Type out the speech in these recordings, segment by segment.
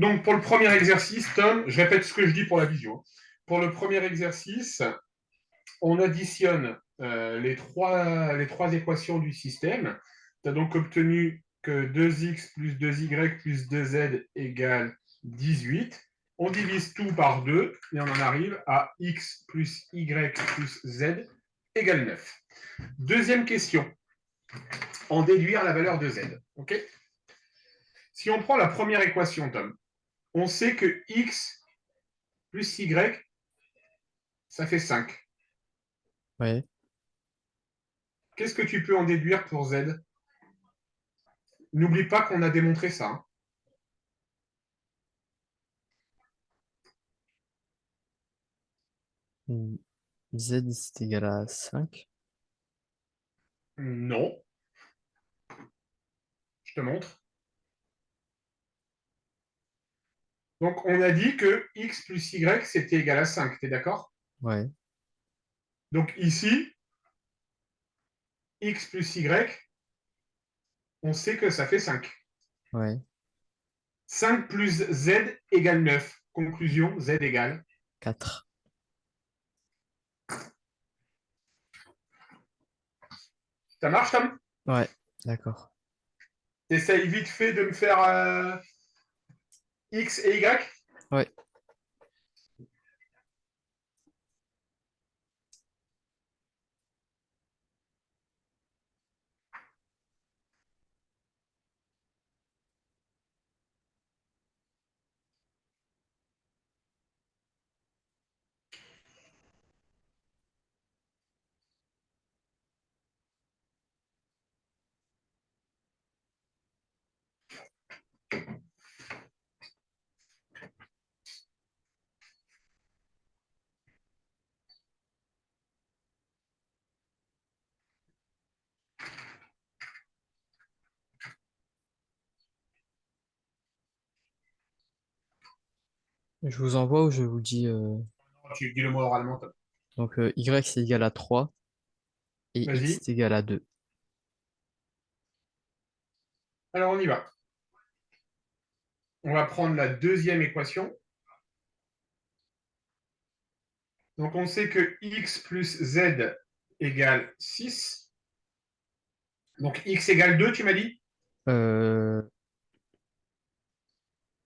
Donc, pour le premier exercice, Tom, je répète ce que je dis pour la visio. Pour le premier exercice, on additionne les trois équations du système. Tu as donc obtenu que 2x plus 2y plus 2z égale 18. On divise tout par 2 et on en arrive à x plus y plus z égale 9. Deuxième question, en déduire la valeur de z. Okay, si on prend la première équation, Tom, on sait que x plus y, ça fait 5. Ouais. Qu'est-ce que tu peux en déduire pour z? N'oublie pas qu'on a démontré ça. Hein. Z, c'est égal à 5. Non, je te montre. Donc, on a dit que x plus y, c'était égal à 5. Tu es d'accord? Ouais. Donc, ici, x plus y, on sait que ça fait 5. Ouais. 5 plus z égale 9. Conclusion, z égale. 4. Ça marche, Tom? Ouais. D'accord. T'essayes vite fait de me faire x et y. Ouais. Je vous envoie ou je vous dis. Tu dis le mot oralement, Tom. Donc, Y, c'est égal à 3 et X, Vas-y. c'est égal à 2. Alors, on y va. On va prendre la deuxième équation. Donc, on sait que x plus z égale 6. Donc, x égale 2, tu m'as dit? Euh,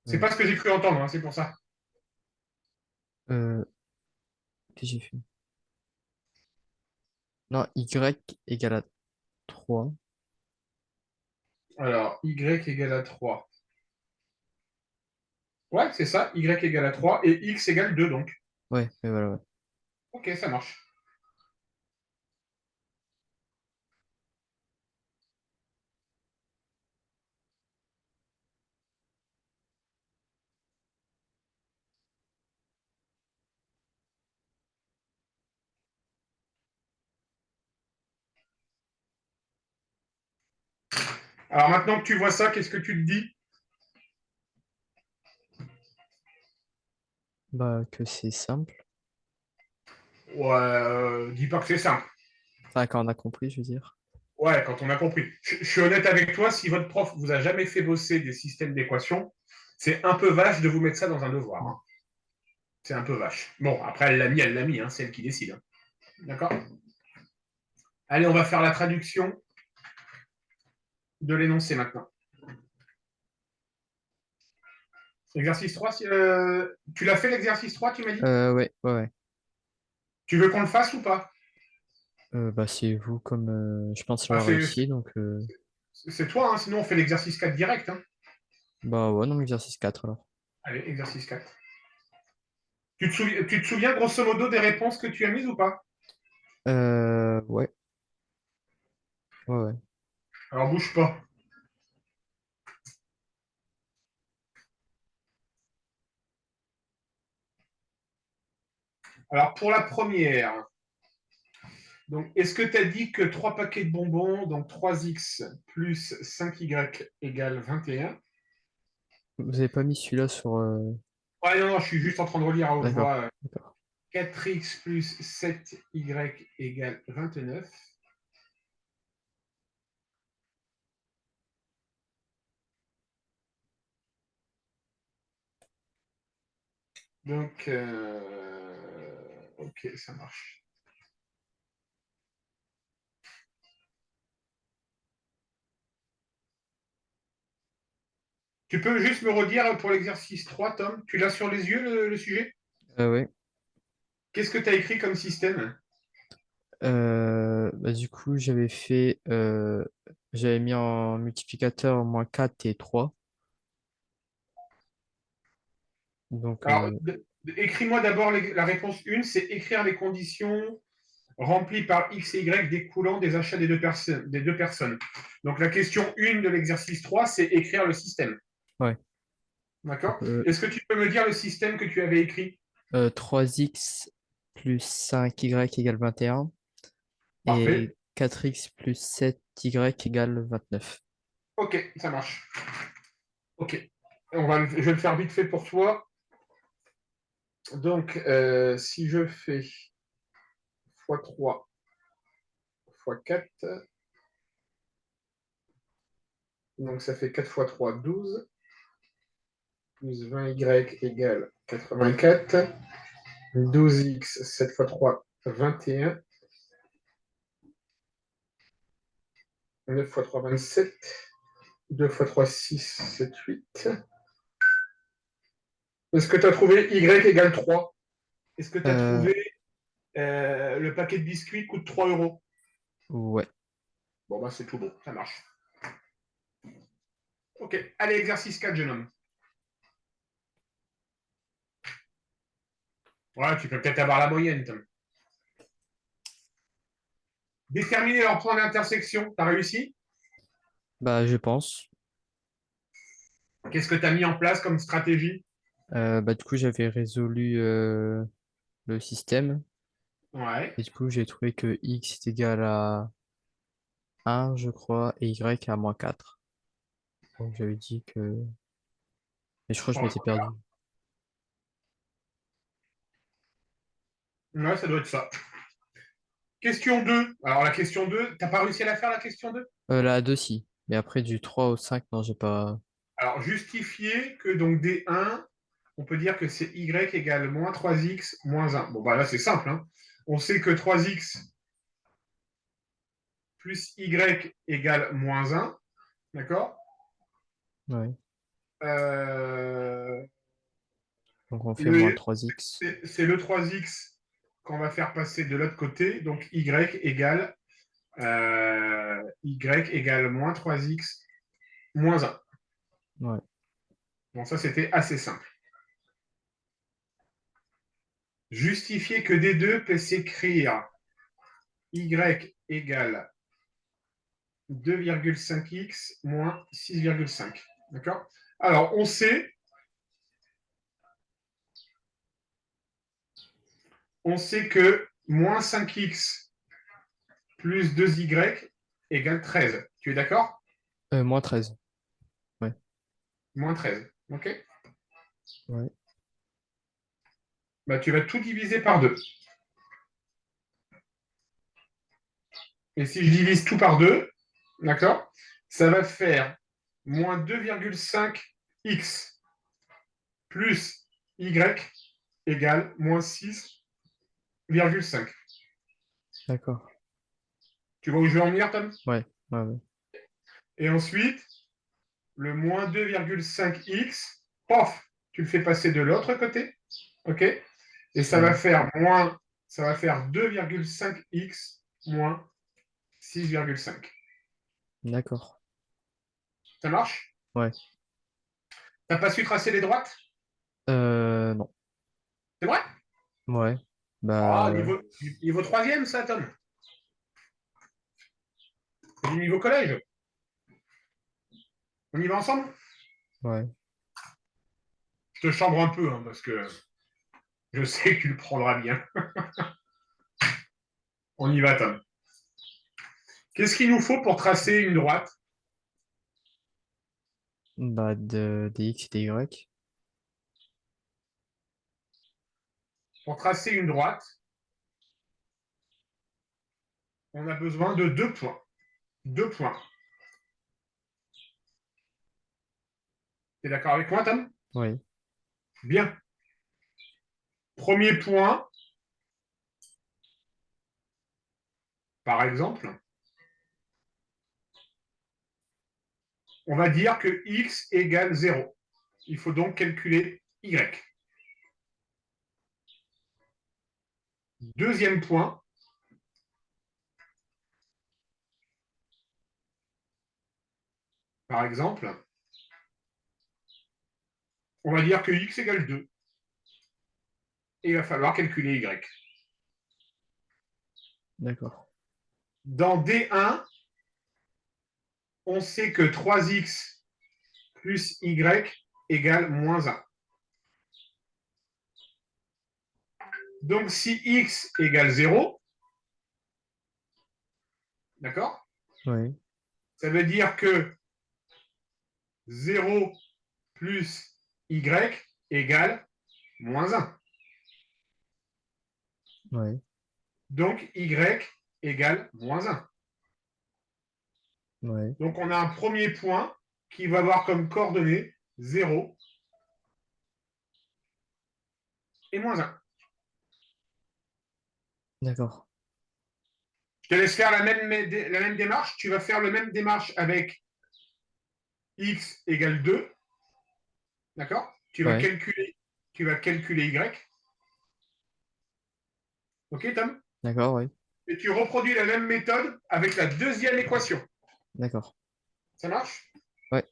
C'est euh, pas ce que j'ai cru entendre, hein, c'est pour ça. euh, Qu'est-ce que j'ai fait? Non, Y égale à 3. Alors, y égale à 3. Ouais, c'est ça, y égale à 3 et x égale 2 donc. Ouais, ouais, voilà, ouais. Ok, ça marche. Alors maintenant que tu vois ça, qu'est-ce que tu te dis? Bah, que c'est simple. Ouais, dis pas que c'est simple. Enfin, quand on a compris, je veux dire. Ouais, quand on a compris. Je suis honnête avec toi, si votre prof vous a jamais fait bosser des systèmes d'équations, c'est un peu vache de vous mettre ça dans un devoir. Hein. C'est un peu vache. Bon, après, elle l'a mis, hein, c'est elle qui décide. Hein. D'accord? Allez, on va faire la traduction de l'énoncé maintenant. Exercice 3, tu l'as fait l'exercice 3, tu m'as dit? Ouais, ouais, ouais. Tu veux qu'on le fasse ou pas? Bah, c'est vous comme je pense Ah, l'avoir réussi, donc c'est toi, hein, sinon on fait l'exercice 4 direct. Hein. bah ouais, non, exercice 4 alors. Allez, exercice 4. Tu te souviens grosso modo des réponses que tu as mises ou pas? Ouais, ouais, ouais. Alors bouge pas. Alors pour la première, donc est-ce que tu as dit que 3 paquets de bonbons, donc 3x plus 5y égale 21? Vous avez pas mis celui-là sur. Ouais, non, non, je suis juste en train de relire à haute D'accord, voix. d'accord. 4x plus 7y égale 29. Donc, ok, ça marche. Tu peux juste me redire pour l'exercice 3, Tom, tu l'as sur les yeux, le sujet? Ouais. Qu'est-ce que tu as écrit comme système? Bah, du coup, j'avais mis en multiplicateur -4 et 3. Donc, Alors, écris-moi d'abord la réponse 1, c'est écrire les conditions remplies par X et Y découlant des achats des deux personnes. Donc, la question 1 de l'exercice 3, c'est écrire le système. ouais. D'accord? Donc, Est-ce que tu peux me dire le système que tu avais écrit? 3x plus 5y égale 21 Parfait. et 4x plus 7y égale 29. Ok, ça marche. Ok. Je vais le faire vite fait pour toi. Donc, si je fais x3 x4, donc ça fait 4 fois 3, 12, plus 20y égale 84, 12x, 7 fois 3, 21, 9 fois 3, 27, 2 fois 3, 6, 7, 8. Est-ce que tu as trouvé y égale 3? Est-ce que tu as Euh, trouvé le paquet de biscuits coûte 3 euros? ouais. Bon, bah c'est tout bon, ça marche. Ok, allez, exercice 4, jeune homme. Ouais, tu peux peut-être avoir la moyenne, Tom. Déterminer leur point d'intersection, tu as réussi? Bah, je pense. Qu'est-ce que tu as mis en place comme stratégie? Bah, du coup, j'avais résolu le système. Ouais. Et du coup, j'ai trouvé que x est égal à 1, je crois, et y à -4. Donc, j'avais dit que... Mais je crois que je m'étais perdu. Ouais, ça doit être ça. Question 2. Alors, la question 2, t'as pas réussi à la faire, la question 2? Là, 2, si. Mais après, du 3 au 5, non, j'ai pas... Alors, justifier que donc D1, on peut dire que c'est Y égale moins 3X moins 1. Bon, bah là, c'est simple, hein. On sait que 3X plus Y égale moins 1. D'accord? Ouais. Euh, Donc, on fait le- -3x. c'est le 3X qu'on va faire passer de l'autre côté. Donc, Y égale moins 3X moins 1. Ouais. Bon, ça, c'était assez simple. Justifier que D2 peut s'écrire Y égale 2,5x moins 6,5. D'accord? Alors, on sait que moins 5x plus 2y égale 13. Tu es d'accord? -13. Ouais. Moins 13. OK? Ouais. Bah, tu vas tout diviser par 2. Et si je divise tout par 2, d'accord? Ça va faire moins 2,5x plus y égale moins 6,5. D'accord. Tu vois où je veux en venir, Tom? Ouais. Ouais, ouais. Et ensuite, le moins 2,5x, pof, tu le fais passer de l'autre côté, ok? Et Ouais. ça va faire 2,5x moins 6,5. D'accord. Ça marche? Ouais. T'as pas su tracer les droites? Non. C'est vrai? Ouais. Ah, Bah, niveau troisième, ça, Tom. C'est du niveau collège. On y va ensemble? ouais. Je te chambre un peu, hein, parce que je sais que tu le prendras bien. On y va, Tom. Qu'est-ce qu'il nous faut pour tracer une droite? Bah, de x et de y. Pour tracer une droite, on a besoin de 2 points. 2 points. Tu es d'accord avec moi, Tom? Oui. Bien. Premier point, par exemple, on va dire que x égale 0. Il faut donc calculer y. Deuxième point, par exemple, on va dire que x égale 2. Et il va falloir calculer y. D'accord. Dans D1, on sait que 3x plus y égale moins 1. Donc, si x égale 0, d'accord, Oui. ça veut dire que 0 plus y égale moins 1. Oui. Donc, y égale moins 1. Oui. Donc, on a un premier point qui va avoir comme coordonnées 0 et moins 1. D'accord. Je te laisse faire la même démarche. Tu vas faire la même démarche avec x égale 2. D'accord, Ouais. tu vas calculer y. OK, Tom? D'accord, oui. Et tu reproduis la même méthode avec la deuxième équation. D'accord. Ça marche? Ouais.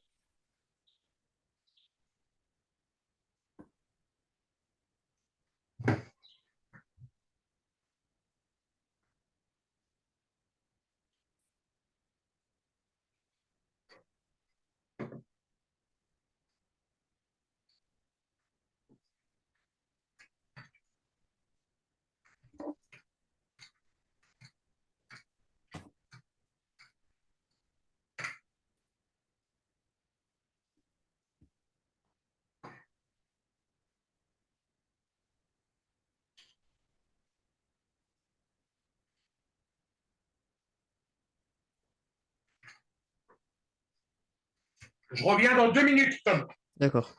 Je reviens dans 2 minutes, Tom. D'accord.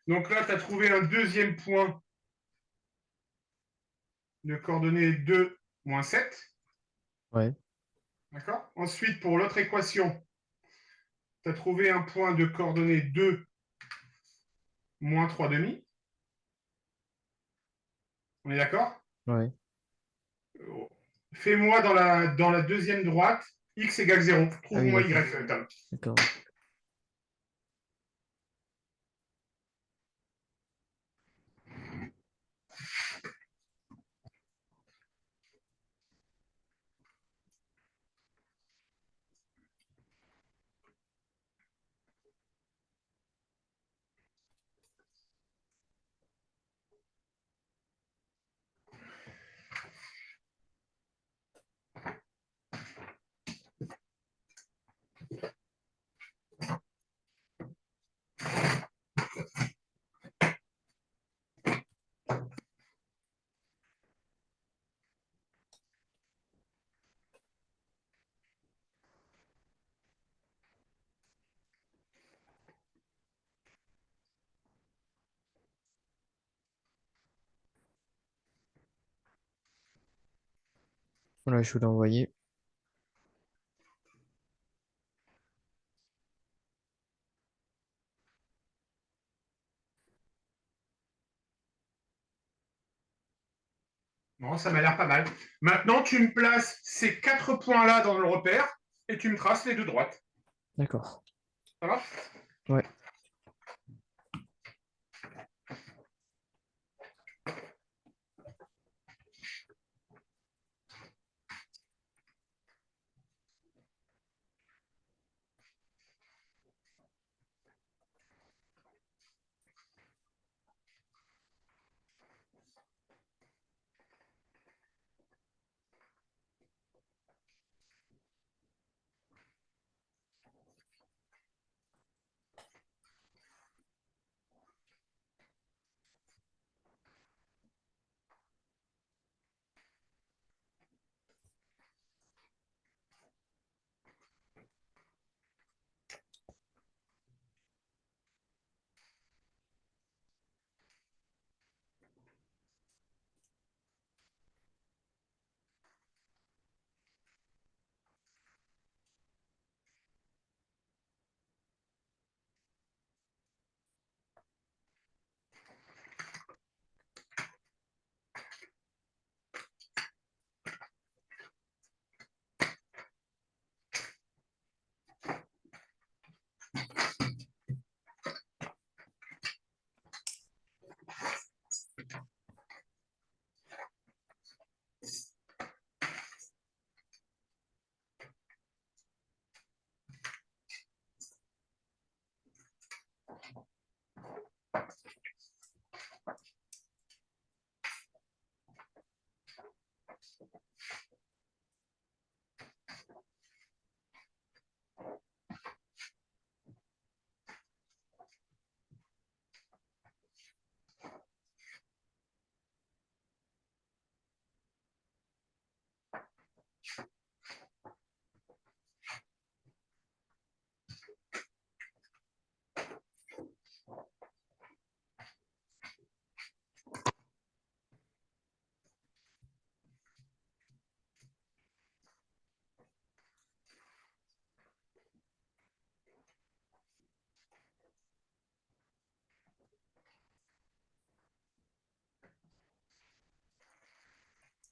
Donc là, tu as trouvé un deuxième point de coordonnées 2, moins 7. Ouais. D'accord. Ensuite, pour l'autre équation, tu as trouvé un point de coordonnées 2, moins 3 demi. On est d'accord? Ouais. Fais-moi dans la deuxième droite, x égale 0. Ah oui, Trouve-moi y, d'accord. Tom. D'accord. Voilà, je vous l'ai envoyé. Bon, ça m'a l'air pas mal. Maintenant, tu me places ces 4 points-là dans le repère et tu me traces les deux droites. D'accord. Ça va? Ouais.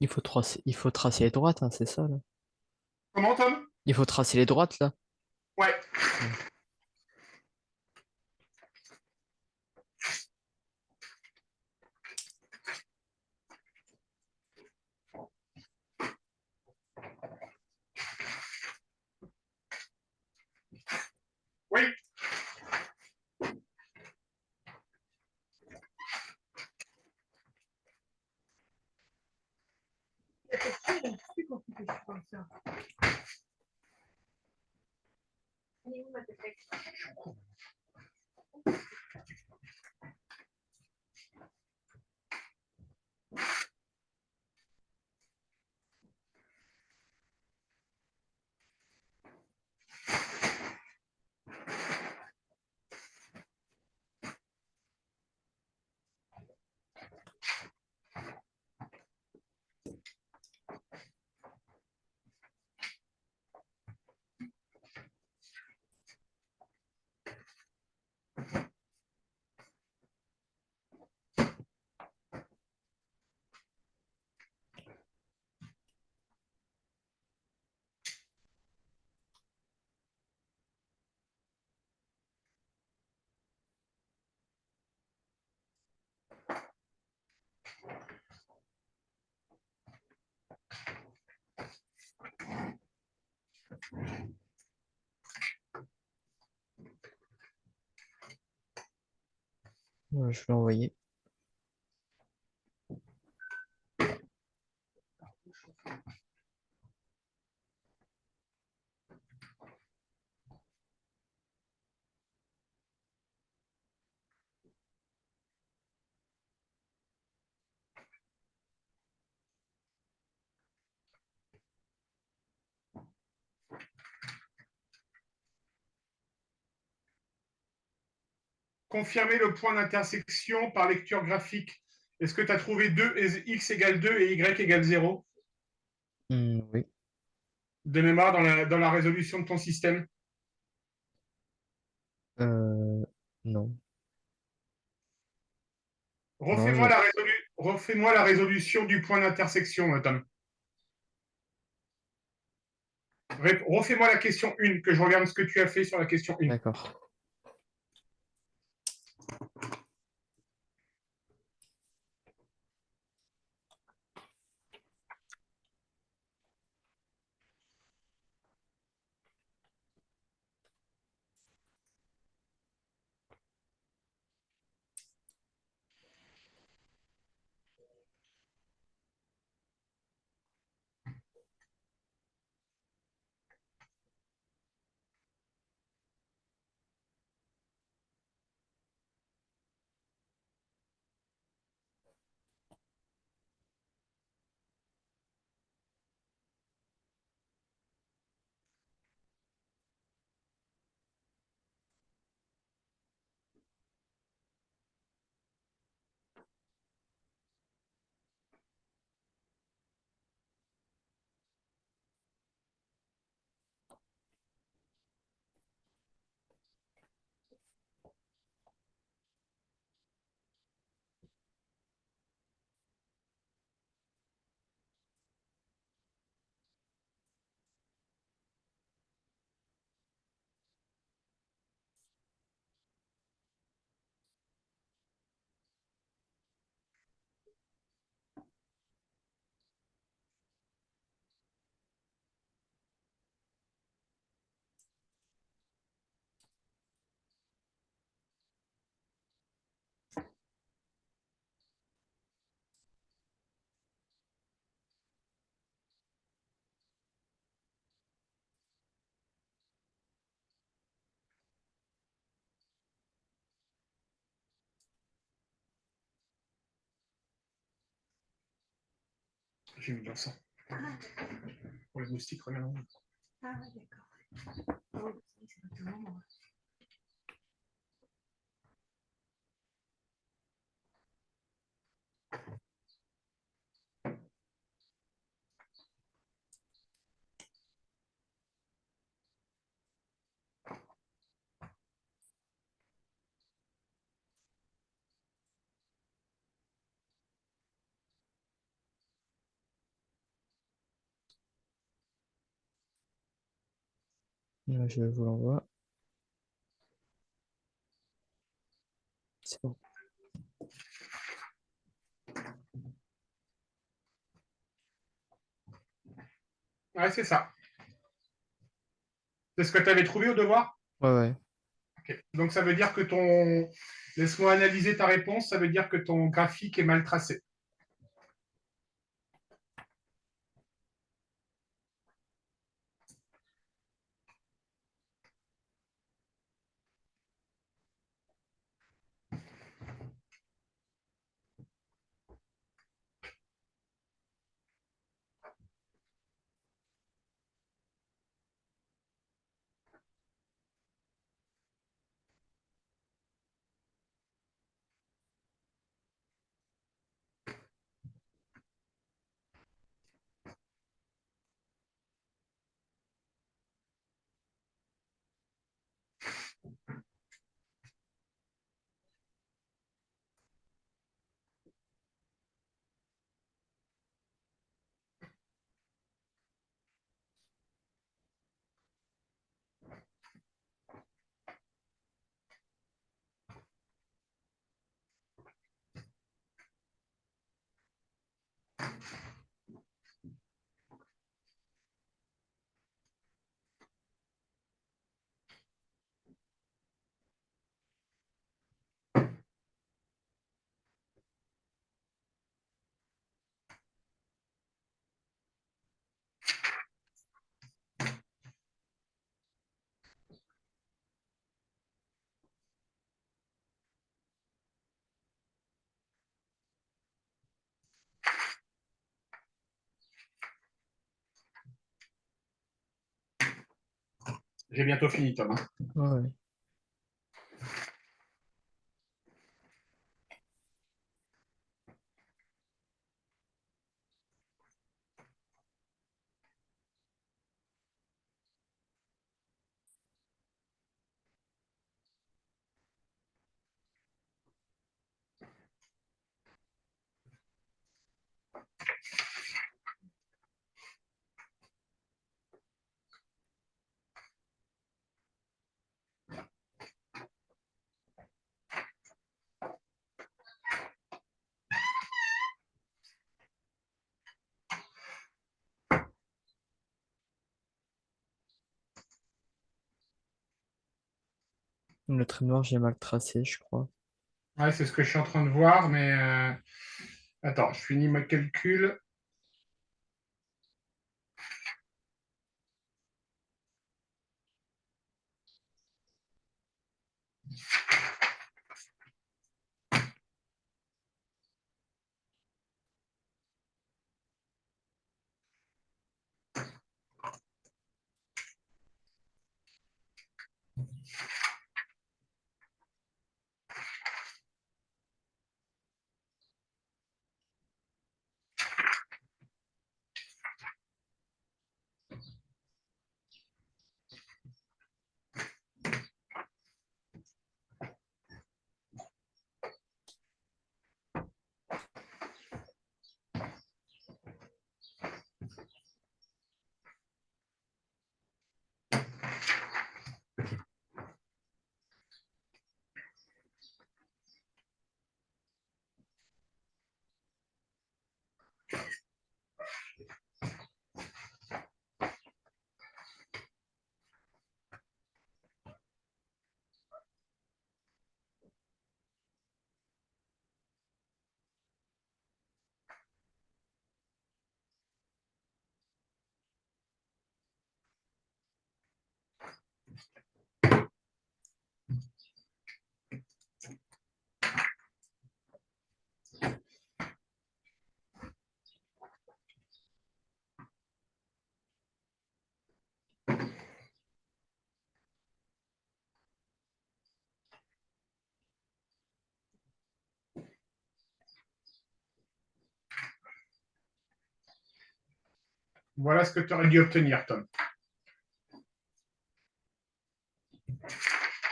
Il faut tracer les droites, hein, c'est ça, là. Comment, Tom? Il faut tracer les droites, là. Ouais. Ouais. Oui. Voilà, je vous l'ai envoyé. Confirmer le point d'intersection par lecture graphique. Est-ce que tu as trouvé 2, x égale 2 et y égale 0? Oui. De mémoire dans la résolution de ton système. Euh, non. Non, Refais-moi la résolution du point d'intersection, Tom. Refais-moi la question 1, que je regarde ce que tu as fait sur la question 1. d'accord. J'ai mis dans ça. Pour les moustiques, regarde. Ah, d'accord. Je vous l'envoie. C'est bon. Ouais, c'est ça. C'est ce que tu avais trouvé au devoir? Ouais, ouais. Ok. Donc ça veut dire que ton... Laisse-moi analyser ta réponse, ça veut dire que ton graphique est mal tracé. J'ai bientôt fini, Tom. Ouais, ouais. Le trait noir, j'ai mal tracé, je crois. Ouais, c'est ce que je suis en train de voir, mais attends, je finis ma calcul. Voilà ce que tu aurais dû obtenir, Tom.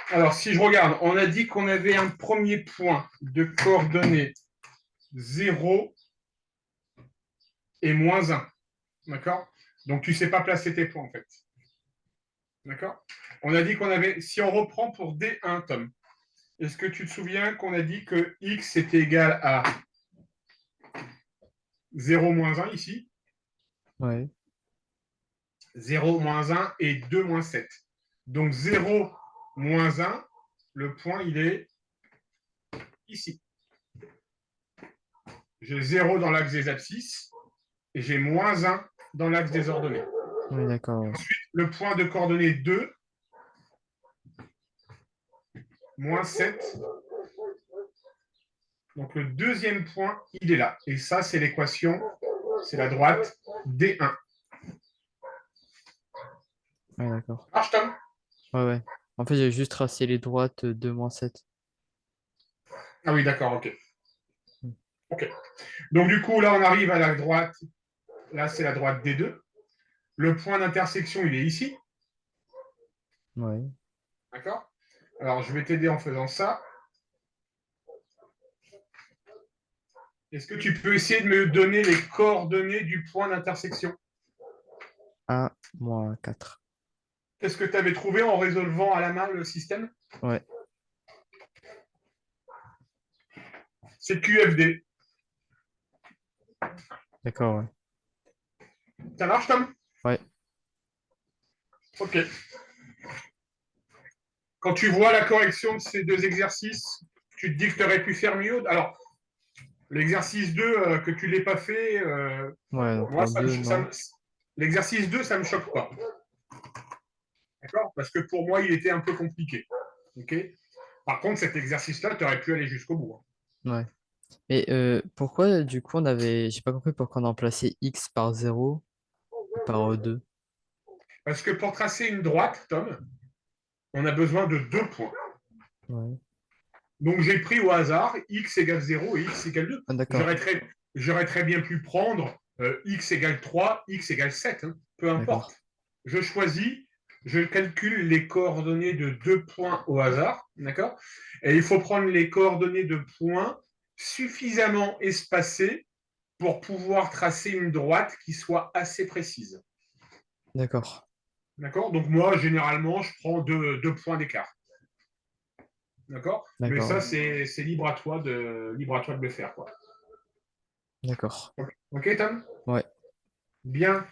Alors, si je regarde, on a dit qu'on avait un premier point de coordonnées 0 et -1. D'accord? Donc, tu ne sais pas placer tes points, en fait. D'accord? On a dit qu'on avait, si on reprend pour D1, Tom, est-ce que tu te souviens qu'on a dit que x était égal à 0 -1 ici, Ouais, 0 -1 et 2 -7. Donc 0 -1, le point, il est ici. J'ai 0 dans l'axe des abscisses et j'ai -1 dans l'axe des ordonnées. ouais, d'accord, ouais. Ensuite, le point de coordonnées 2, -7. Donc le deuxième point, il est là. Et ça, c'est l'équation, c'est la droite D1. Ouais, d'accord. Marche, Tom? Ouais, ouais. En fait, j'ai juste tracé les droites de -7. Ah oui, d'accord, ok. Ok. Donc du coup, là, on arrive à la droite. Là, c'est la droite D2. Le point d'intersection, il est ici. Ouais. D'accord? Alors, je vais t'aider en faisant ça. Est-ce que tu peux essayer de me donner les coordonnées du point d'intersection? 1 -4. Qu'est-ce que tu avais trouvé en résolvant à la main le système? Ouais, C'est QFD. d'accord, ouais. Ça marche, Tom? Ouais, Ok. Quand tu vois la correction de ces deux exercices, tu te dis que tu aurais pu faire mieux. Alors, l'exercice 2, que tu ne l'aies pas fait, ouais, donc moi, pour 2, non. l'exercice 2, ça ne me choque pas. D'accord? Parce que pour moi, il était un peu compliqué. Ok? Par contre, cet exercice-là, tu aurais pu aller jusqu'au bout, hein. Ouais. Mais pourquoi, du coup, on avait. J'ai pas compris pourquoi on a remplacé x par 0 et par 2. Parce que pour tracer une droite, Tom, on a besoin de 2 points. Ouais. Donc j'ai pris au hasard x égale 0 et x égale 2. Ah, d'accord, J'aurais très bien pu prendre x égale 3, x égale 7, hein, peu d'accord, importe. Je choisis, je calcule les coordonnées de 2 points au hasard, d'accord? Et il faut prendre les coordonnées de points suffisamment espacées pour pouvoir tracer une droite qui soit assez précise. d'accord, D'accord? Donc moi, généralement, je prends 2 points d'écart. D'accord? Mais d'accord, ça, ouais. c'est libre à toi de le faire, quoi. D'accord. Ok, Tom? Ouais. Bien.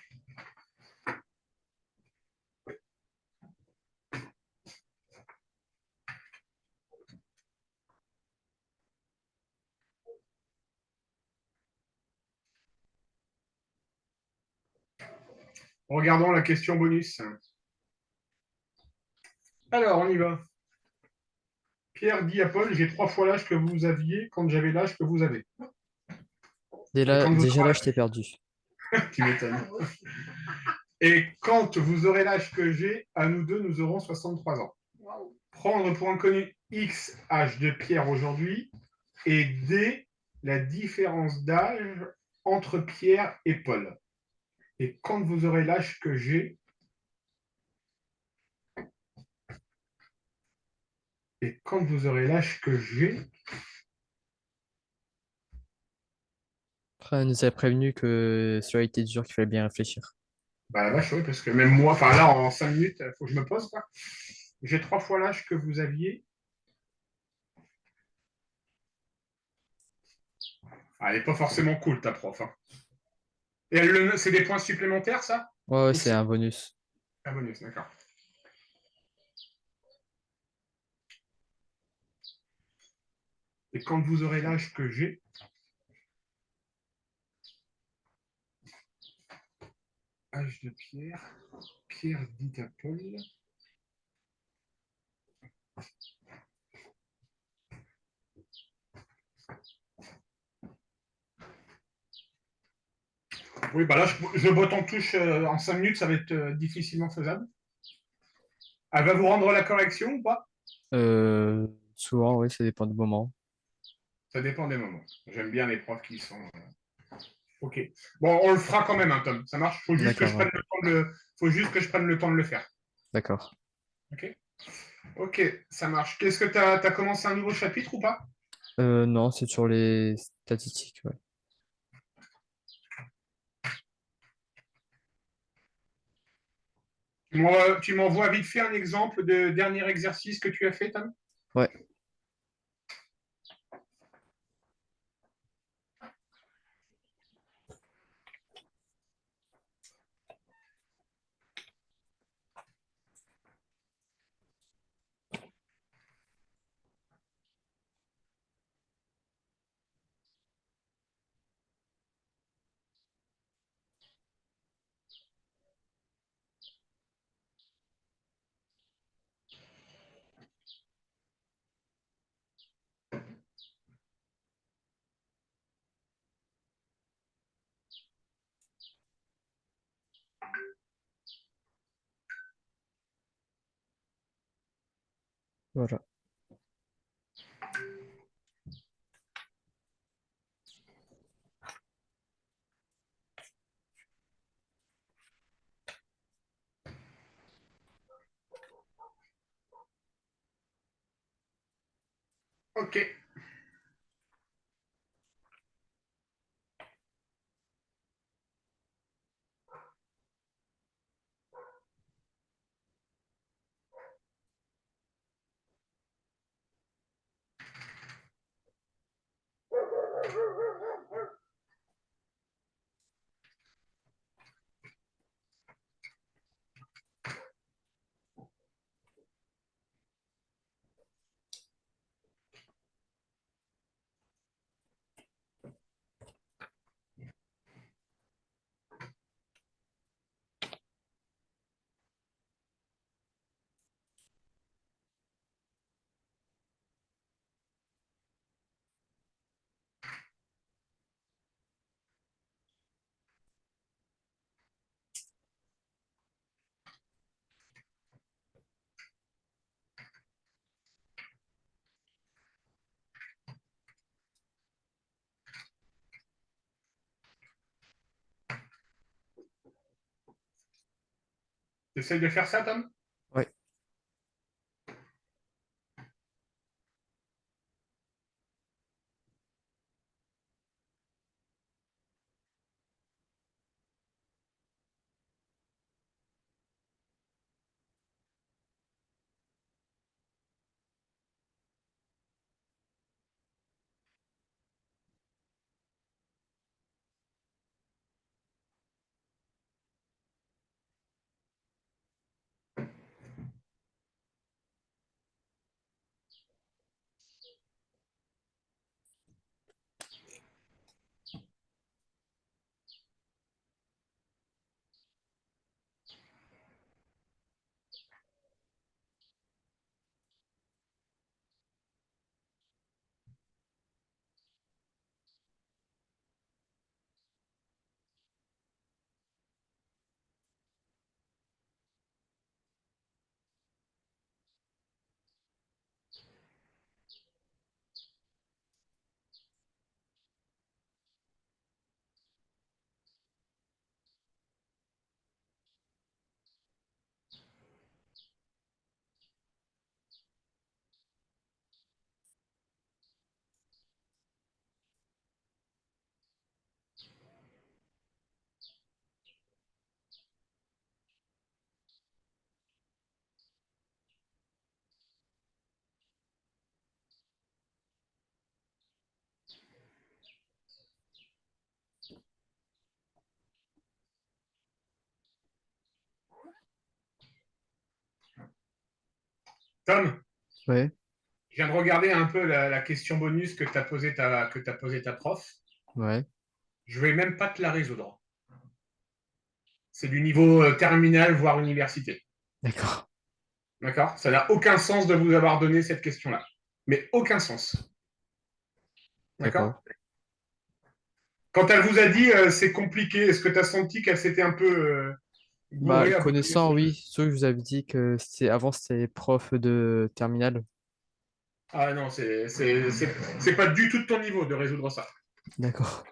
Regardons la question bonus. Alors, on y va. Pierre dit à Paul, j'ai 3 fois l'âge que vous aviez quand j'avais l'âge que vous avez. Et quand vous Déjà là, aurez... je t'ai perdu. Tu m'étonnes. Et quand vous aurez l'âge que j'ai, à nous deux, nous aurons 63 ans. Prendre pour inconnu X âge de Pierre aujourd'hui et D la différence d'âge entre Pierre et Paul. Et quand vous aurez l'âge que j'ai, et quand vous aurez l'âge que j'ai, Après, on nous a prévenu que cela était dur, qu'il fallait bien réfléchir. bah la vache, oui, parce que même moi, enfin là, en 5 minutes, il faut que je me pose, quoi. J'ai 3 fois l'âge que vous aviez. Ah, elle n'est pas forcément cool, ta prof, hein. Et c'est des points supplémentaires, ça? Ouais, ouais, Ou c'est c'est un bonus. un bonus, d'accord. Et quand vous aurez l'âge que j'ai, âge de Pierre, Pierre dit à Paul, oui, bah là, je botte en touche en 5 minutes, ça va être difficilement faisable. Elle va vous rendre la correction ou pas? Souvent, oui, ça dépend du moment. Ça dépend des moments. J'aime bien les profs qui sont. Ok. Bon, on le fera quand même, hein, Tom. Ça marche. Faut juste que D'accord, je ouais. prenne le temps de Faut juste que je prenne le temps de le faire. D'accord. Ok. Ok, ça marche. Qu'est-ce que t'as commencé un nouveau chapitre ou pas? Non, c'est sur les statistiques, ouais. Tu m'envoies vite fait un exemple de dernier exercice que tu as fait, Tom? Ouais, voilà. Ok. Tu essayes de faire ça, Tom? Ouais. Tom, Ouais, je viens de regarder un peu la question bonus que t'as posé ta prof. ouais, Je vais même pas te la résoudre. C'est du niveau terminal, voire université. d'accord, D'accord? Ça n'a aucun sens de vous avoir donné cette question-là. Mais aucun sens. D'accord? d'accord. Quand elle vous a dit c'est compliqué, est-ce que tu as senti qu'elle s'était un peu Bah, gourée le à vous donner connaissant, ce jeu? oui. Sûr que je vous avais dit que avant, c'était prof de terminale. Ah non, c'est pas du tout de ton niveau de résoudre ça. D'accord.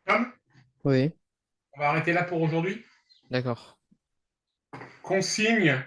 Tom, Oui, on va arrêter là pour aujourd'hui. D'accord. Consigne